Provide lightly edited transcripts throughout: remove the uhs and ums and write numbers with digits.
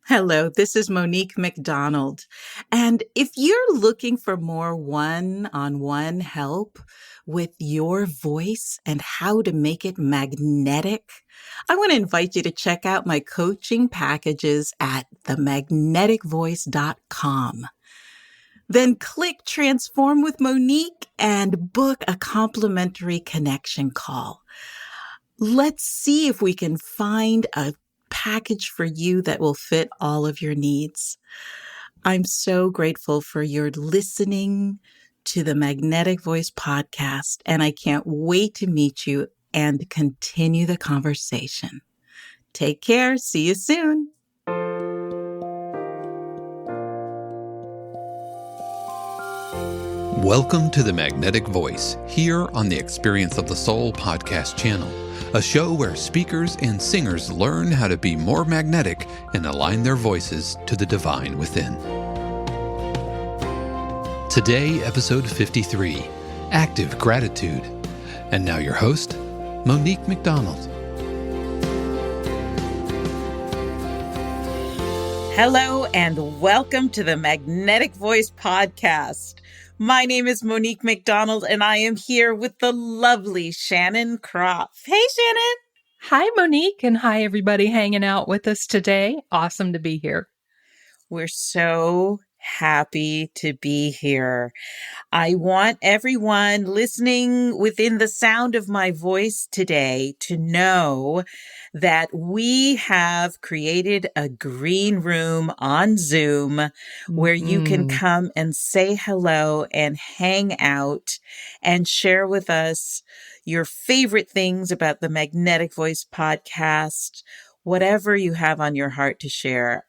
Hello, this is Monique McDonald. And if you're looking for more one-on-one help with your voice and how to make it magnetic, I want to invite you to check out my coaching packages at themagneticvoice.com. Then click Transform with Monique and book a complimentary connection call. Let's see if we can find a package for you that will fit all of your needs. I'm so grateful for your listening to the Magnetic Voice podcast, and I can't wait to meet you and continue the conversation. Take care. See you soon. Welcome to the Magnetic Voice, here on the Experience of the Soul podcast channel, a show where speakers and singers learn how to be more magnetic and align their voices to the divine within. Today, episode 53, Active Gratitude. And now your host, Monique McDonald. Hello and welcome to the Magnetic Voice podcast. My name is Monique McDonald, and I am here with the lovely Shannon Kropf. Hey, Shannon. Hi, Monique, and hi, everybody hanging out with us today. Awesome to be here. We're so happy to be here. I want everyone listening within the sound of my voice today to know that we have created a green room on Zoom where you can come and say hello and hang out and share with us your favorite things about the Magnetic Voice podcast, whatever you have on your heart to share.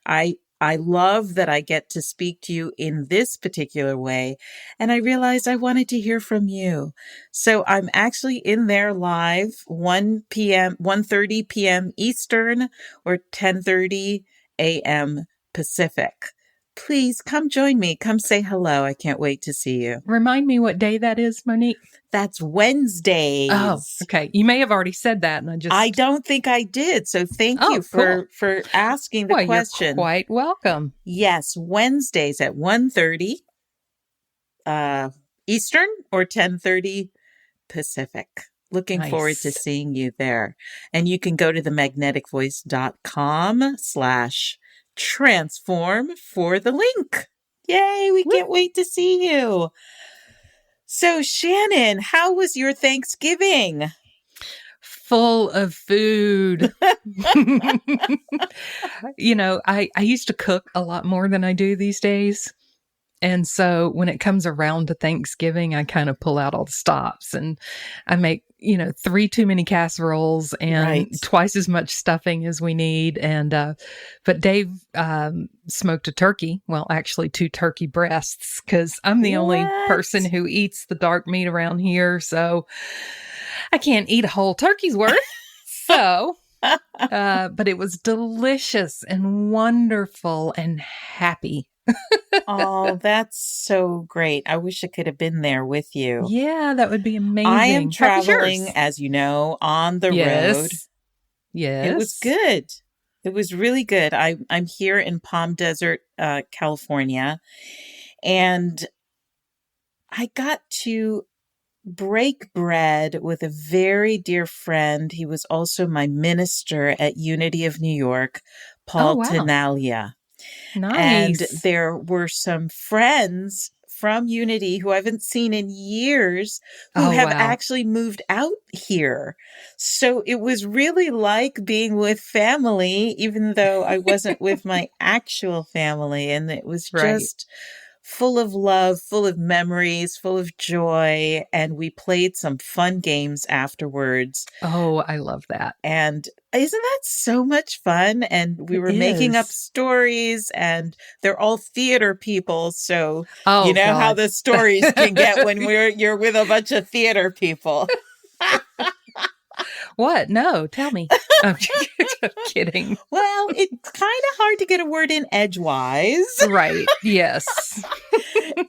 I love that I get to speak to you in this particular way, and I realized I wanted to hear from you. So I'm actually in there live, 1:30 p.m. Eastern or 10:30 a.m. Pacific. Please come join me. Come say hello. I can't wait to see you. Remind me what day that is, Monique. That's Wednesdays. Oh, okay. You may have already said that, and I don't think I did. So thank you for asking the question. You're quite welcome. Yes, Wednesdays at 1:30 Eastern or 10:30 Pacific. Looking forward to seeing you there. And you can go to themagneticvoice.com/transform for the link. Yay, we can't wait to see you. So, Shannon, how was your Thanksgiving? Full of food. I used to cook a lot more than I do these days. And so when it comes around to Thanksgiving, I kind of pull out all the stops and I make, 3 too many casseroles and twice as much stuffing as we need. And, but Dave, smoked a turkey. Well, actually 2 turkey breasts, because I'm the only person who eats the dark meat around here. So I can't eat a whole turkey's worth. But it was delicious and wonderful and happy. Oh, that's so great. I wish I could have been there with you. Yeah, that would be amazing. I am traveling, as you know, on the road. Yes. It was good. It was really good. I'm here in Palm Desert, California, and I got to break bread with a very dear friend. He was also my minister at Unity of New York, Paul Tenalia. Nice. And there were some friends from Unity who I haven't seen in years who have actually moved out here. So it was really like being with family, even though I wasn't with my actual family. And it was just full of love, full of memories, full of joy. And we played some fun games afterwards. Oh, I love that. And isn't that so much fun? And we were making up stories, and they're all theater people. So you know how the stories can get when you're with a bunch of theater people. What? No, tell me. I'm kidding. Well, it's kind of hard to get a word in edgewise. Right. Yes.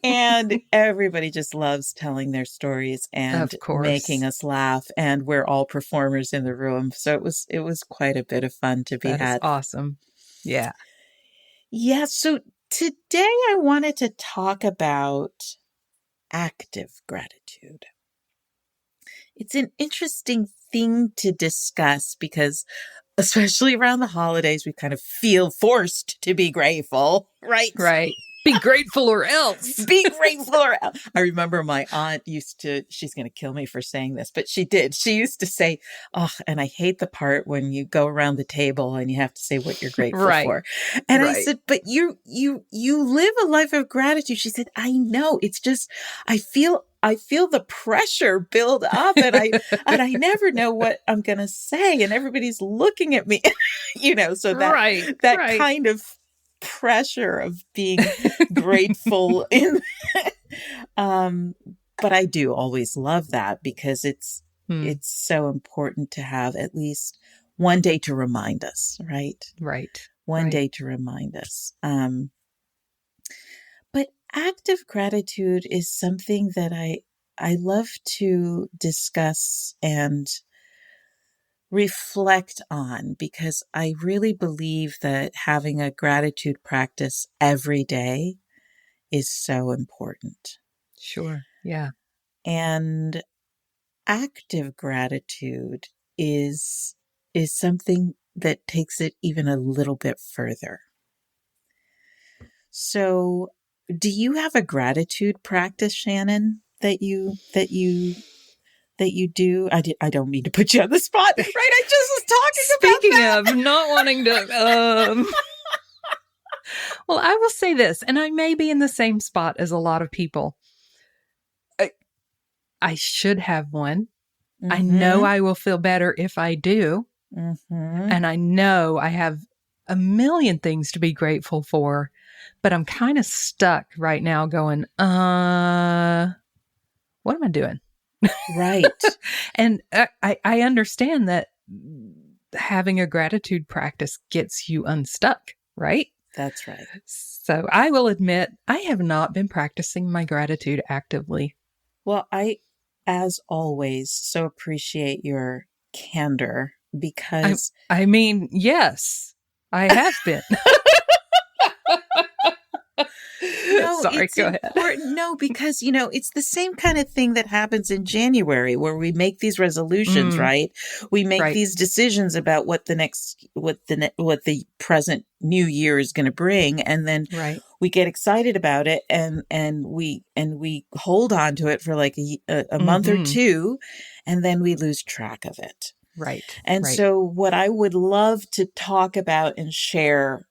And everybody just loves telling their stories and making us laugh. And we're all performers in the room. So it was quite a bit of fun to be had. Awesome. Yeah. Yeah. So today I wanted to talk about active gratitude. It's an interesting thing to discuss because, especially around the holidays, we kind of feel forced to be grateful, right? Right. Be grateful or else. Be grateful. I remember my aunt she's going to kill me for saying this, but she did. She used to say, oh, and I hate the part when you go around the table and you have to say what you're grateful Right. for. And I Right. said, but you live a life of gratitude. She said, I know. It's just, I feel the pressure build up and I never know what I'm going to say. And everybody's looking at me, so that kind of pressure of being grateful but I do always love that because it's so important to have at least one day to remind us, right? One day to remind us. But active gratitude is something that I love to discuss and reflect on because I really believe that having a gratitude practice every day is so important. Sure. Yeah. And active gratitude is something that takes it even a little bit further. So, do you have a gratitude practice, Shannon, that you do? I don't mean to put you on the spot, right? I just was talking Speaking about that. of not wanting to, well, I will say this, and I may be in the same spot as a lot of people. I should have one. Mm-hmm. I know I will feel better if I do. Mm-hmm. And I know I have a million things to be grateful for, but I'm kind of stuck right now going, what am I doing? Right. And I understand that having a gratitude practice gets you unstuck, right? That's right. So I will admit I have not been practicing my gratitude actively. Well, I, as always, so appreciate your candor because... I mean, yes, I have been. No, sorry, it's go important. ahead. No, because, it's the same kind of thing that happens in January where we make these resolutions, right? We make these decisions about what the present new year is going to bring. And then we get excited about it and we hold on to it for like a month or two, and then we lose track of it. Right. And so what I would love to talk about and share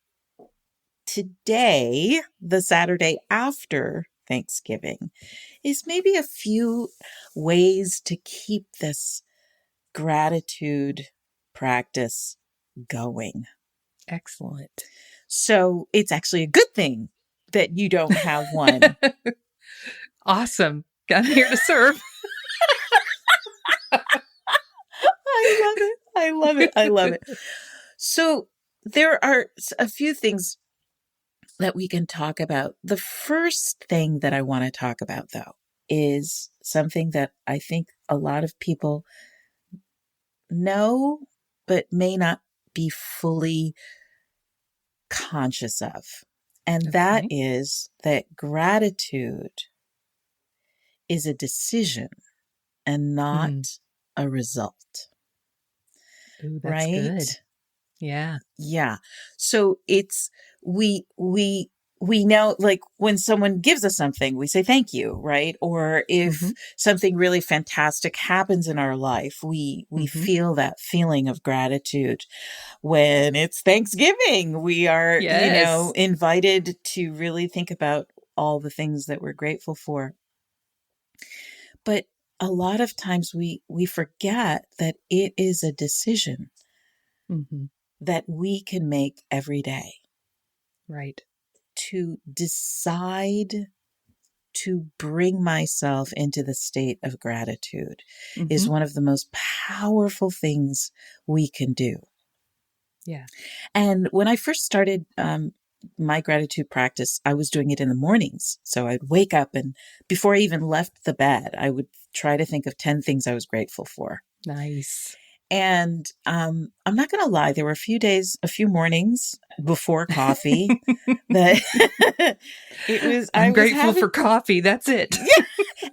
today, the Saturday after Thanksgiving, is maybe a few ways to keep this gratitude practice going. Excellent. So it's actually a good thing that you don't have one. Awesome. I'm here to serve. I love it. So there are a few things that we can talk about. The first thing that I want to talk about, though, is something that I think a lot of people know, but may not be fully conscious of. And that is that gratitude is a decision and not a result. Ooh, that's good. Yeah. Yeah. So it's, we know, like when someone gives us something, we say thank you, right? Or if something really fantastic happens in our life, we feel that feeling of gratitude. When it's Thanksgiving, we are, invited to really think about all the things that we're grateful for. But a lot of times we forget that it is a decision that we can make every day. Right. To decide to bring myself into the state of gratitude is one of the most powerful things we can do. Yeah. And when I first started my gratitude practice, I was doing it in the mornings. So I'd wake up and before I even left the bed, I would try to think of 10 things I was grateful for. Nice. And I'm not going to lie, there were a few mornings before coffee that I I'm was grateful having, for coffee. That's it.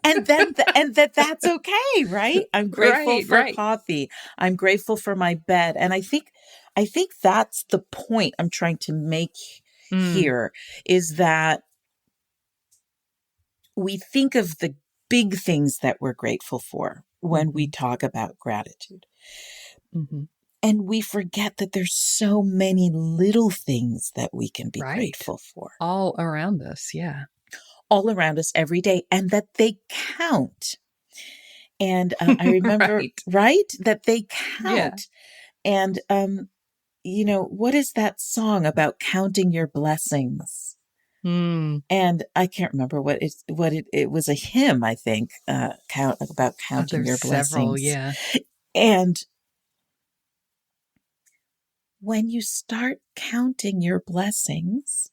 and that's okay, right? I'm grateful Right, for right. coffee. I'm grateful for my bed. And I think that's the point I'm trying to make Mm, here, is that we think of the big things that we're grateful for when we hmm talk about gratitude. hmm And we forget that there's so many little things that we can be Right. grateful for All around us. Yeah. all around us every day, and that they count. And I remember, Right. right, that they Yeah. count. And, what is that song about counting your blessings? Mm. And I can't remember it was a hymn, I think, about Oh, counting there's your several. blessings. Yeah. And when you start counting your blessings,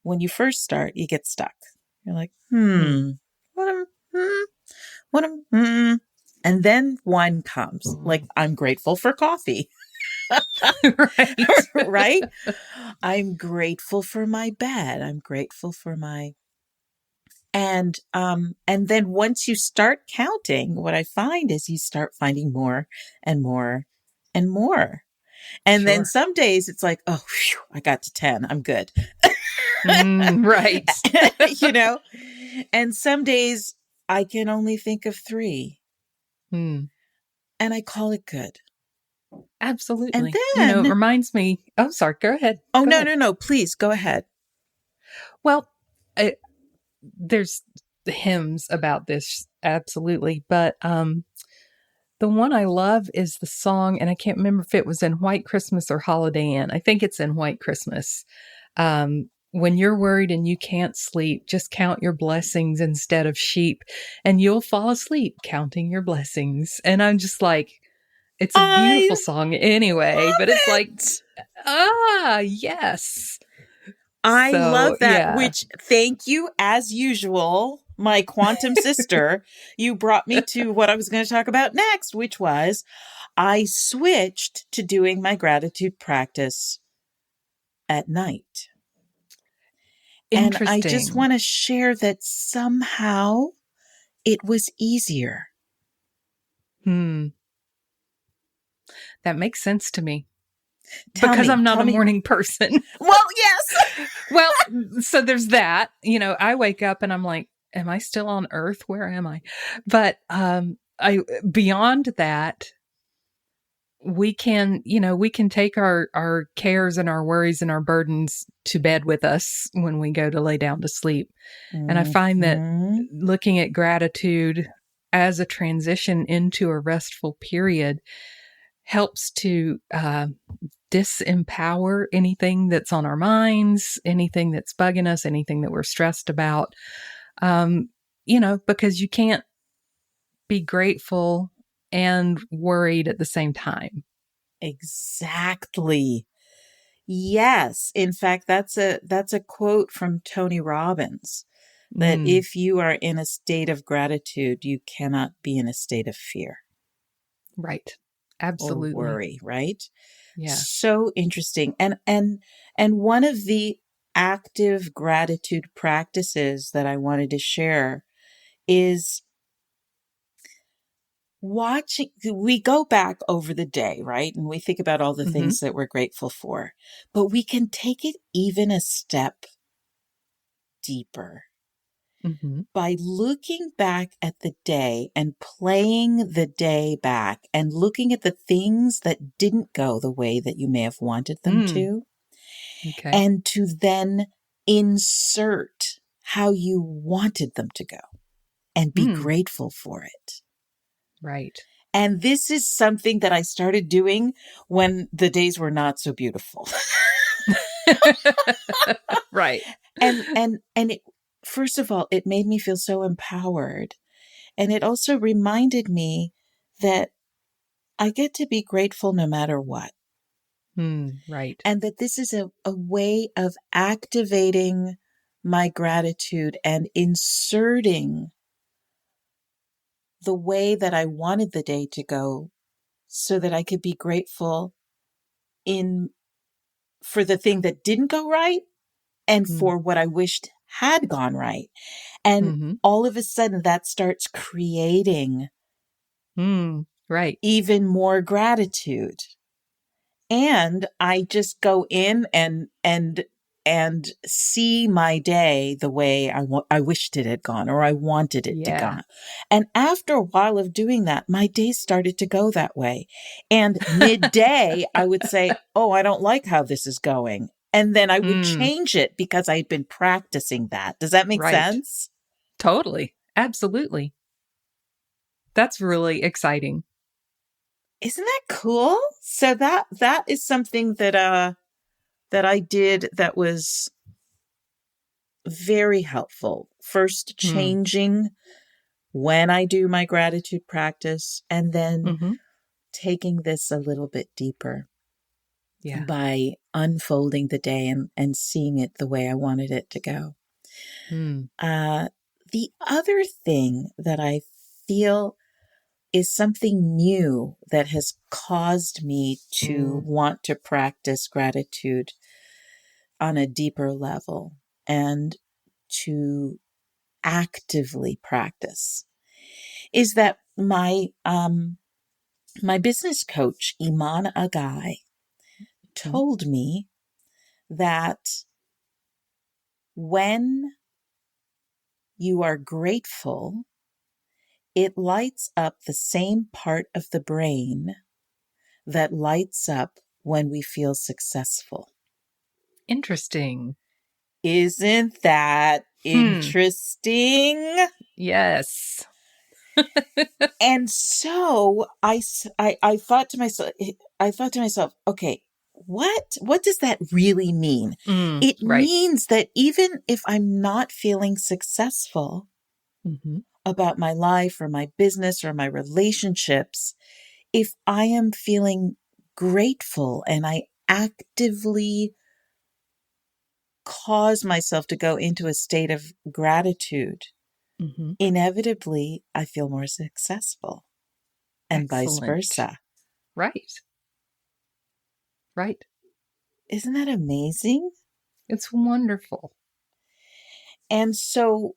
when you first start, you get stuck. You're like, Mm. what am, what am, and then one comes, like, I'm grateful for coffee, Right. right? I'm grateful for my bed. I'm grateful for my, and then once you start counting, what I find is you start finding more and more and more. And then Sure. some days it's like, oh, phew, I got to 10. I'm good. Right. you know? And some days I can only think of 3 Mm. and I call it good. And Absolutely. It then, reminds me. Oh, sorry. Go ahead. oh, Go no, ahead. no, no, please go ahead. Well, there's hymns about this. Absolutely. But the one I love is the song, and I can't remember if it was in White Christmas or Holiday Inn. I think it's in White Christmas. When you're worried and you can't sleep, just count your blessings instead of sheep, and you'll fall asleep counting your blessings. And I'm just like, it's a I beautiful song anyway, but it's love like, it. yes. I So, love that, yeah. which thank you as usual, my quantum sister. You brought me to what I was going to talk about next, which was I switched to doing my gratitude practice at night. And I just Interesting. want to share that somehow it was easier. Hmm. That makes sense to me because I'm not Tell a me. morning person. Well, yes. Well, so there's that. I wake up and I'm like, am I still on earth? Where am I? But I beyond that, we can take our cares and our worries and our burdens to bed with us when we go to lay down to sleep. And I find that Mhm. looking at gratitude as a transition into a restful period helps to disempower anything that's on our minds, anything that's bugging us, anything that we're stressed about. Because you can't be grateful and worried at the same time. Exactly. Yes. In fact, that's a quote from Tony Robbins, that Mm, if you are in a state of gratitude, you cannot be in a state of fear right. or Absolutely. worry, right? Yeah. So interesting. And one of the active gratitude practices that I wanted to share is watching. We go back over the day, right? And we think about all the hmm things that we're grateful for, but we can take it even a step deeper hmm by looking back at the day and playing the day back and looking at the things that didn't go the way that you may have wanted them Mm, to, okay. and to then insert how you wanted them to go and be Mm, grateful for it. right. And this is something that I started doing when the days were not so beautiful. Right. And it, first of all, it made me feel so empowered. And it also reminded me that I get to be grateful no matter what. Right. And that this is a way of activating my gratitude and inserting the way that I wanted the day to go so that I could be grateful for the thing that didn't go right and Mm. for what I wished had gone right. And Mm-hmm. all of a sudden that starts creating Right. even more gratitude. And I just go in and see my day the way I wished it had gone, or I wanted it to go. Yeah. And after a while of doing that, my day started to go that way. And midday, I would say, "Oh, I don't like how this is going." And then I would Mm. change it because I'd been practicing that. Does that make Right. sense? Totally. Absolutely. That's really exciting. Isn't that cool? So that is something that I did that was very helpful. First, Mm. changing when I do my gratitude practice, and then Mm-hmm. taking this a little bit deeper Yeah. by unfolding the day and seeing it the way I wanted it to go. Mm. The other thing that I feel is something new that has caused me to Mm. want to practice gratitude on a deeper level and to actively practice is that my business coach Iman Agai Mm. told me that when you are grateful, it lights up the same part of the brain that lights up when we feel successful. Interesting. Isn't that Hmm. interesting? Yes. And so I thought to myself, okay, what does that really mean? Mm. It Right. means that even if I'm not feeling successful Mm-hmm. about my life or my business or my relationships, if I am feeling grateful and I actively cause myself to go into a state of gratitude, Mm-hmm. inevitably I feel more successful and vice Excellent. versa. Right. Right. Isn't that amazing? It's wonderful. And so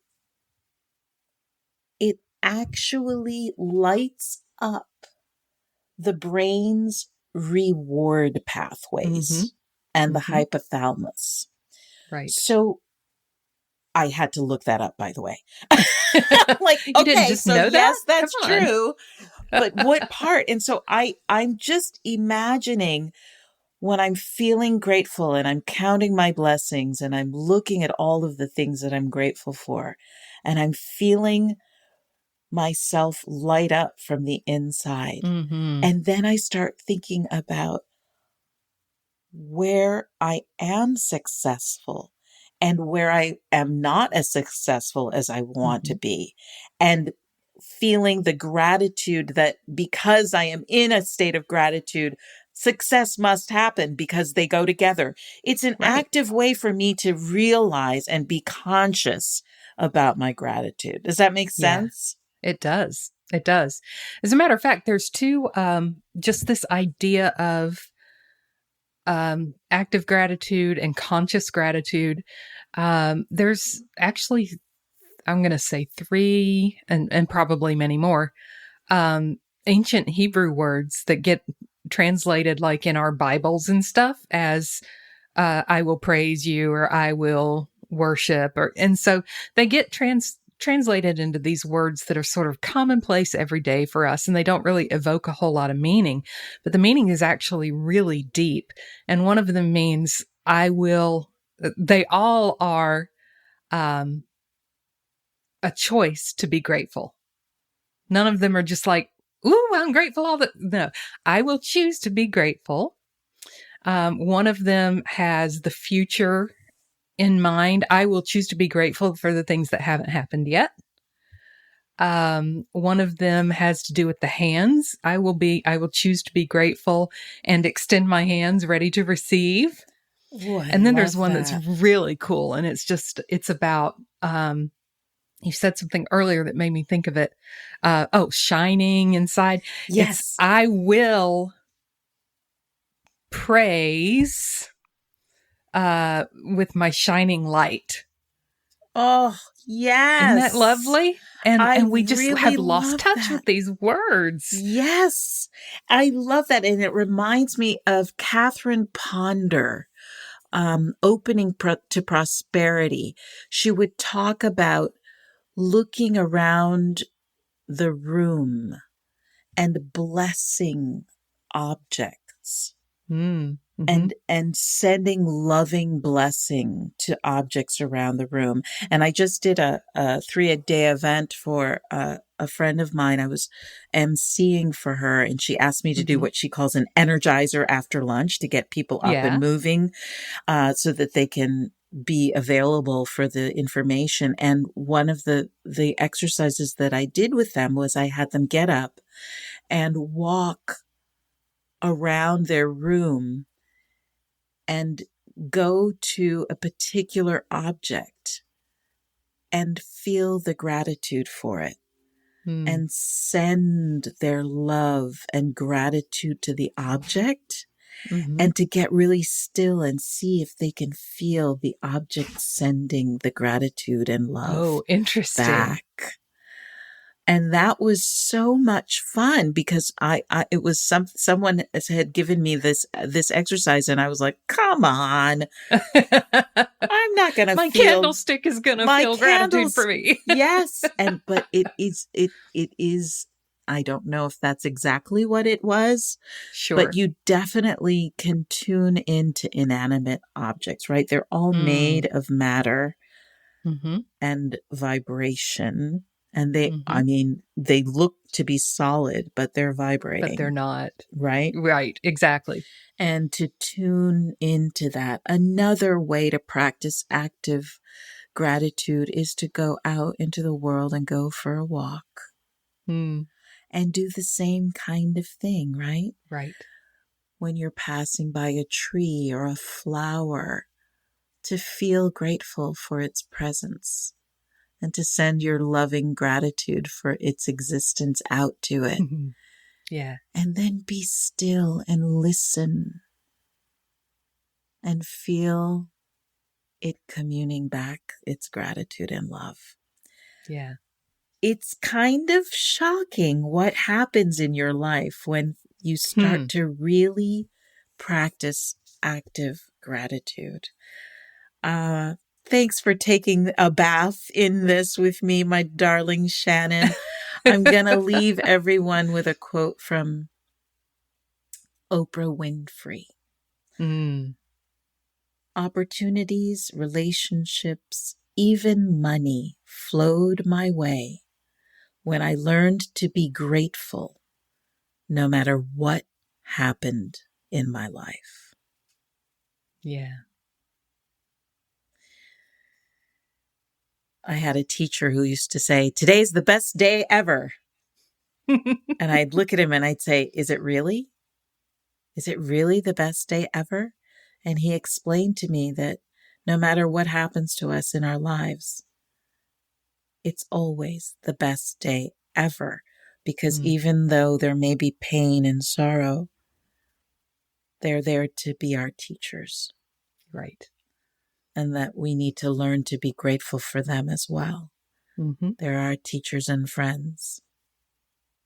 it actually lights up the brain's reward Mm-hmm. pathways and the Mm-hmm. hypothalamus. Right. So I had to look that up, by the way. Like, You didn't okay, just so know that? yes, Come that's on. true. But what part? And so I'm just imagining when I'm feeling grateful and I'm counting my blessings and I'm looking at all of the things that I'm grateful for and I'm feeling myself light up from the inside. Mm-hmm. And then I start thinking about where I am successful and where I am not as successful as I want Mm-hmm. to be. And feeling the gratitude that because I am in a state of gratitude, success must happen because they go together. It's an Right. active way for me to realize and be conscious about my gratitude. Does that make Yeah, sense? it does. It does. As a matter of fact, there's two, just this idea of active gratitude and conscious gratitude. There's actually, I'm going to say three and probably many more ancient Hebrew words that get translated like in our Bibles and stuff as I will praise you or I will worship and so they get translated into these words that are sort of commonplace every day for us and they don't really evoke a whole lot of meaning, but the meaning is actually really deep. And one of them means they all are um, a choice to be grateful. None of them are just like, ooh, I'm grateful no, I will choose to be grateful. One of them has the future in mind. I will choose to be grateful for the things that haven't happened yet. One of them has to do with the hands. I will choose to be grateful and extend my hands ready to receive. Oh, I And then there's love one that's that. really cool. And it's about, You said something earlier that made me think of it. Shining inside. Yes. It's, I will praise with my shining light. Oh, yes. Isn't that lovely? And we just really have lost touch that. with these words. Yes. I love that. And it reminds me of Catherine Ponder, Opening to Prosperity. She would talk about looking around the room and blessing objects. Mm-hmm. And sending loving blessing to objects around the room. And I just did a 3-day event for a friend of mine. I was emceeing for her, and she asked me to do what she calls an energizer after lunch to get people up and moving, so that they can be available for the information. And one of the exercises that I did with them was I had them get up and walk around their room and go to a particular object and feel the gratitude for it and send their love and gratitude to the object, and to get really still and see if they can feel the object sending the gratitude and love interesting. back. And that was so much fun because it was someone had given me this exercise, and I was like, come on, I'm not going to my candlestick is going to feel gratitude for me. Yes. But it is, I don't know if that's exactly what it was. Sure. But you definitely can tune into inanimate objects, right? They're all made of matter and vibration. And they look to be solid, but they're vibrating. But they're not. Right? Right, exactly. And to tune into that. Another way to practice active gratitude is to go out into the world and go for a walk. And do the same kind of thing, right? Right. When you're passing by a tree or a flower, to feel grateful for its presence. And to send your loving gratitude for its existence out to it. Yeah. And then be still and listen and feel it communing back its gratitude and love. Yeah. It's kind of shocking what happens in your life when you start to really practice active gratitude. Thanks for taking a bath in this with me, my darling Shannon. I'm going to leave everyone with a quote from Oprah Winfrey. Opportunities, relationships, even money flowed my way when I learned to be grateful no matter what happened in my life. Yeah. I had a teacher who used to say, "Today's the best day ever." And I'd look at him and I'd say, "Is it really? Is it really the best day ever?" And he explained to me that no matter what happens to us in our lives, it's always the best day ever. Because even though there may be pain and sorrow, they're there to be our teachers. Right. And that we need to learn to be grateful for them as well. They're our teachers and friends.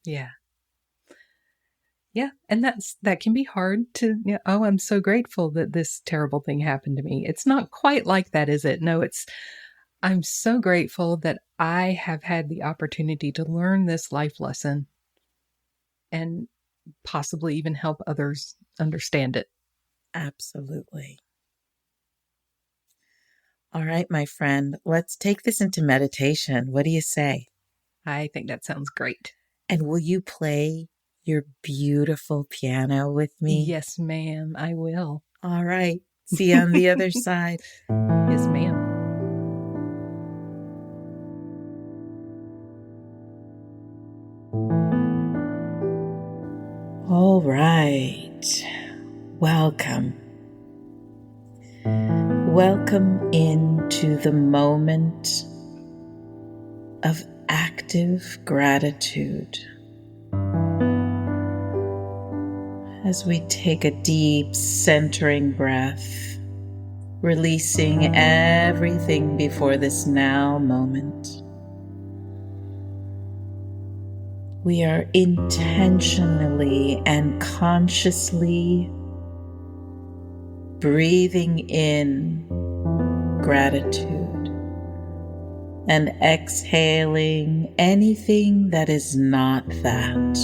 Yeah. Yeah. And that can be hard to, I'm so grateful that this terrible thing happened to me. It's not quite like that, is it? No, I'm so grateful that I have had the opportunity to learn this life lesson and possibly even help others understand it. Absolutely. All right, my friend, let's take this into meditation. What do you say? I think that sounds great. And will you play your beautiful piano with me? Yes, ma'am, I will. All right. See you on the other side. Yes, ma'am. All right. Welcome. Welcome into the moment of active gratitude. As we take a deep centering breath, releasing everything before this now moment, we are intentionally and consciously breathing in gratitude and exhaling anything that is not that.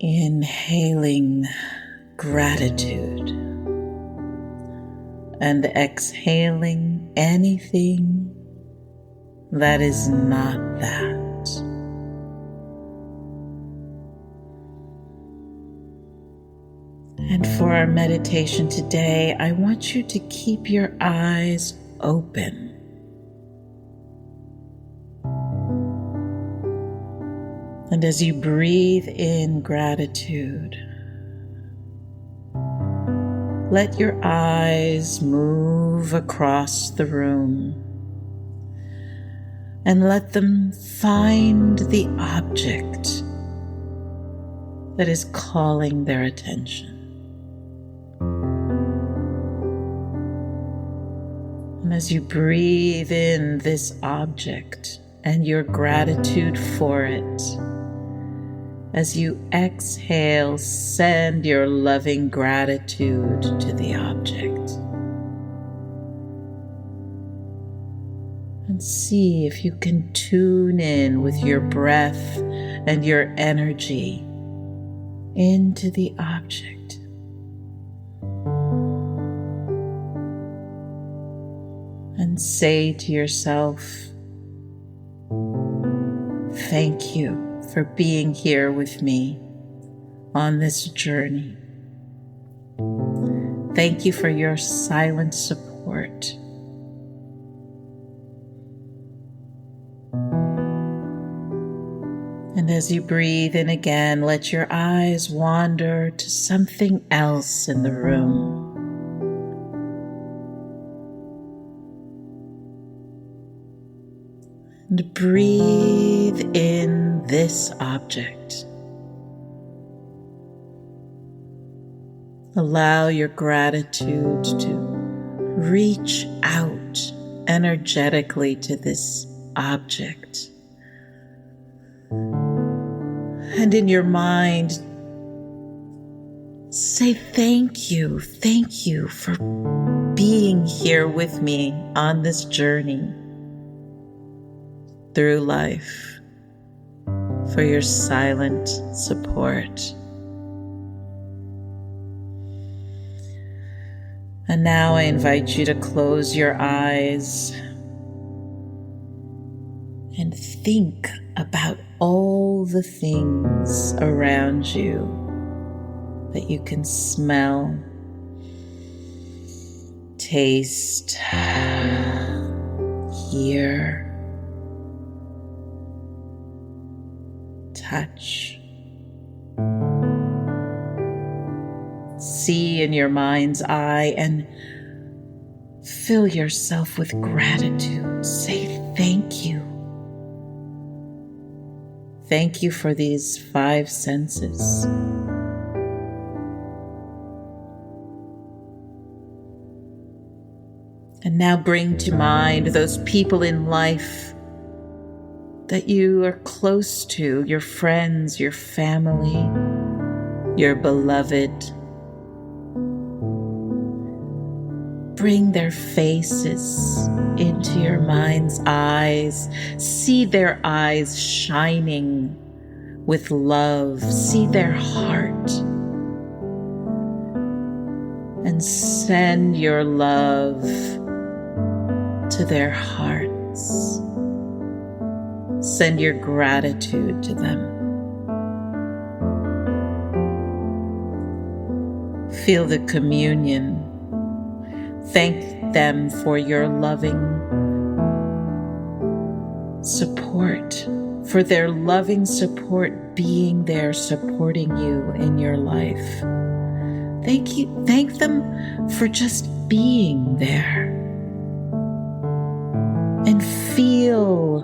Inhaling gratitude and exhaling anything that is not that. And for our meditation today, I want you to keep your eyes open. And as you breathe in gratitude, let your eyes move across the room and let them find the object that is calling their attention. And as you breathe in this object and your gratitude for it, as you exhale, send your loving gratitude to the object. And see if you can tune in with your breath and your energy into the object. And say to yourself, thank you for being here with me on this journey. Thank you for your silent support. And as you breathe in again, let your eyes wander to something else in the room. And breathe in this object. Allow your gratitude to reach out energetically to this object. And in your mind, say thank you for being here with me on this journey through life, for your silent support. And now I invite you to close your eyes and think about all the things around you that you can smell, taste, hear, touch. See in your mind's eye and fill yourself with gratitude. Say thank you. Thank you for these 5 senses. And now bring to mind those people in life that you are close to, your friends, your family, your beloved. Bring their faces into your mind's eyes. See their eyes shining with love. See their heart. And send your love to their hearts. Send your gratitude to them. Feel the communion. Thank them for your loving support, for their loving support being there, supporting you in your life. Thank them for just being there. and feel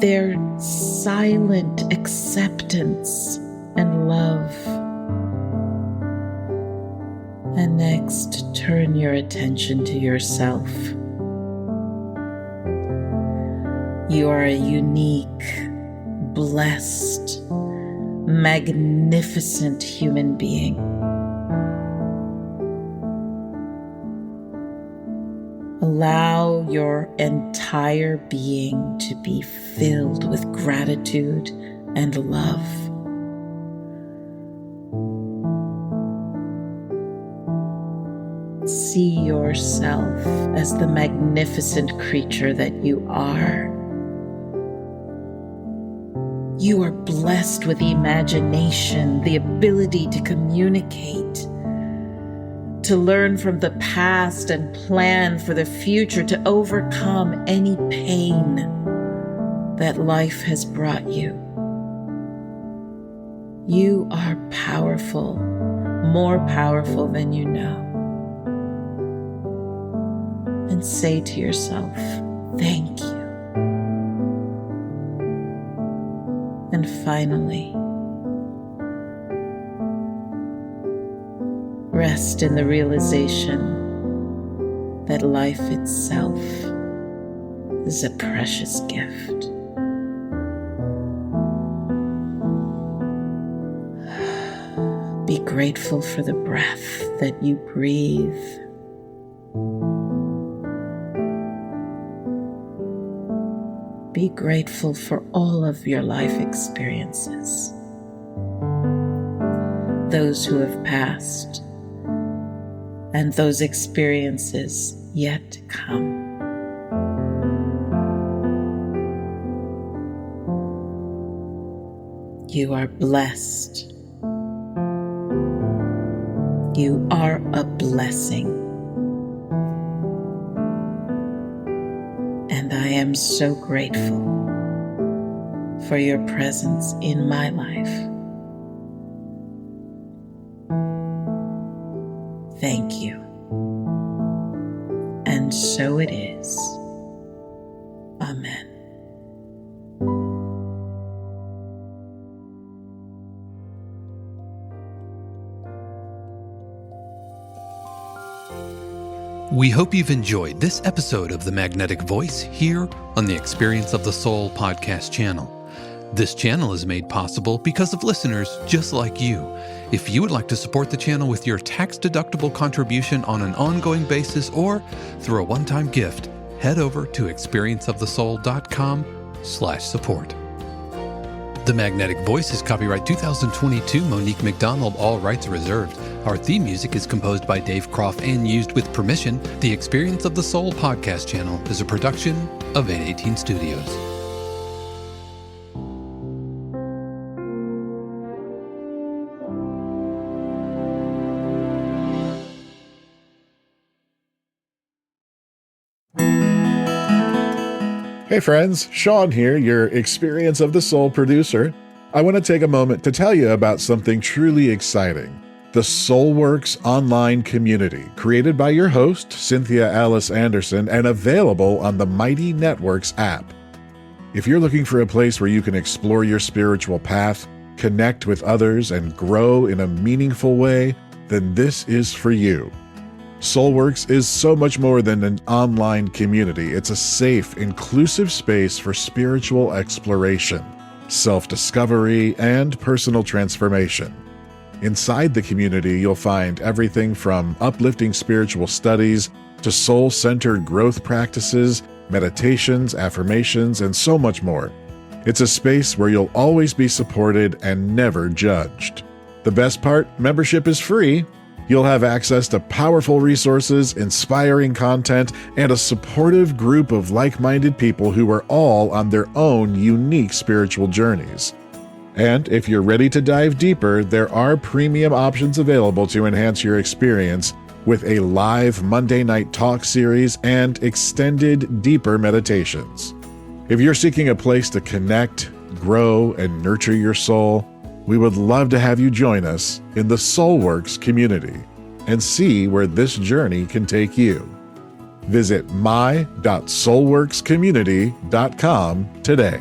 their silent acceptance and love. And next, turn your attention to yourself. You are a unique, blessed, magnificent human being. Allow your entire being to be filled with gratitude and love. See yourself as the magnificent creature that you are. You are blessed with imagination, the ability to communicate, to learn from the past and plan for the future, to overcome any pain that life has brought you. You are powerful, more powerful than you know. And say to yourself, thank you. And finally, rest in the realization that life itself is a precious gift. Be grateful for the breath that you breathe. Be grateful for all of your life experiences, those who have passed, and those experiences yet to come. You are blessed. You are a blessing. And I am so grateful for your presence in my life. Thank you. And so it is. Amen. We hope you've enjoyed this episode of The Magnetic Voice here on the Experience of the Soul podcast channel. This channel is made possible because of listeners just like you. If you would like to support the channel with your tax-deductible contribution on an ongoing basis or through a one-time gift, head over to experienceofthesoul.com/support. The Magnetic Voice is copyright 2022 Monique McDonald, all rights reserved. Our theme music is composed by Dave Kropf and used with permission. The Experience of the Soul podcast channel is a production of 818 Studios. Hey friends, Sean here, your Experience of the Soul producer. I want to take a moment to tell you about something truly exciting. The SoulWorks online community, created by your host, Cynthia Alice Anderson, and available on the Mighty Networks app. If you're looking for a place where you can explore your spiritual path, connect with others, and grow in a meaningful way, then this is for you. SoulWorks is so much more than an online community. It's a safe, inclusive space for spiritual exploration, self-discovery, and personal transformation. Inside the community, you'll find everything from uplifting spiritual studies to soul-centered growth practices, meditations, affirmations, and so much more. It's a space where you'll always be supported and never judged. The best part, membership is free. You'll have access to powerful resources, inspiring content, and a supportive group of like-minded people who are all on their own unique spiritual journeys. And if you're ready to dive deeper, there are premium options available to enhance your experience with a live Monday night talk series and extended, deeper meditations. If you're seeking a place to connect, grow, and nurture your soul, we would love to have you join us in the SoulWorks community and see where this journey can take you. Visit my.soulworkscommunity.com today.